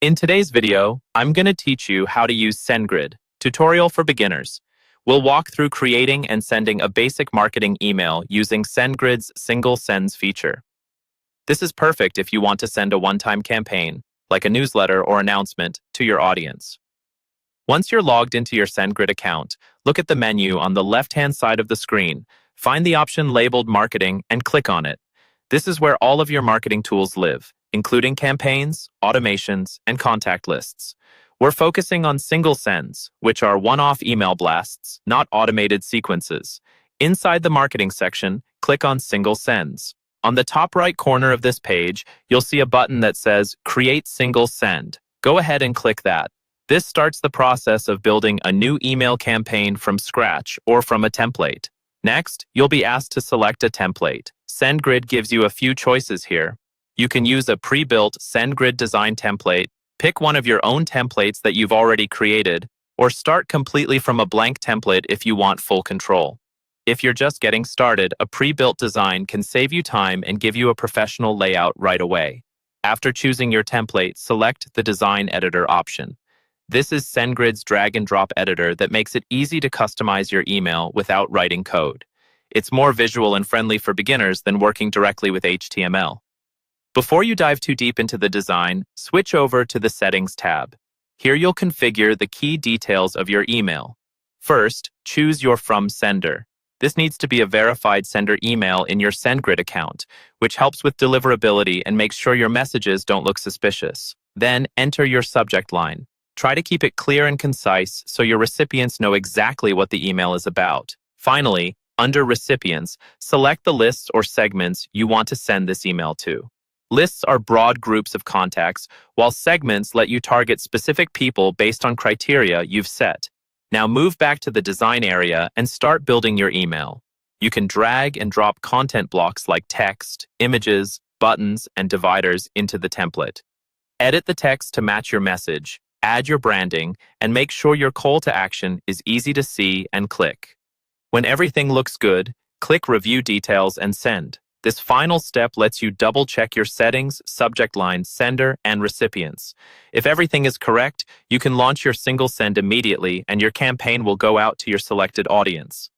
In today's video, I'm going to teach you how to use Sendgrid, tutorial for beginners. We'll walk through creating and sending a basic marketing email using Sendgrid's single sends feature. This is perfect if you want to send a one-time campaign, like a newsletter or announcement, to your audience. Once you're logged into your Sendgrid account, look at the menu on the left-hand side of the screen, find the option labeled Marketing, and click on it. This is where all of your marketing tools live, including campaigns, automations, and contact lists. We're focusing on single sends, which are one-off email blasts, not automated sequences. Inside the marketing section, click on Single Sends. On the top right corner of this page, you'll see a button that says Create Single Send. Go ahead and click that. This starts the process of building a new email campaign from scratch or from a template. Next, you'll be asked to select a template. Sendgrid gives you a few choices here. You can use a pre-built Sendgrid design template, pick one of your own templates that you've already created, or start completely from a blank template if you want full control. If you're just getting started, a pre-built design can save you time and give you a professional layout right away. After choosing your template, select the Design Editor option. This is Sendgrid's drag-and-drop editor that makes it easy to customize your email without writing code. It's more visual and friendly for beginners than working directly with HTML. Before you dive too deep into the design, switch over to the Settings tab. Here you'll configure the key details of your email. First, choose your From Sender. This needs to be a verified sender email in your Sendgrid account, which helps with deliverability and makes sure your messages don't look suspicious. Then, enter your subject line. Try to keep it clear and concise so your recipients know exactly what the email is about. Finally, under Recipients, select the lists or segments you want to send this email to. Lists are broad groups of contacts, while segments let you target specific people based on criteria you've set. Now move back to the design area and start building your email. You can drag and drop content blocks like text, images, buttons, and dividers into the template. Edit the text to match your message, add your branding, and make sure your call to action is easy to see and click. When everything looks good, click Review Details and Send. This final step lets you double-check your settings, subject line, sender, and recipients. If everything is correct, you can launch your single send immediately and your campaign will go out to your selected audience.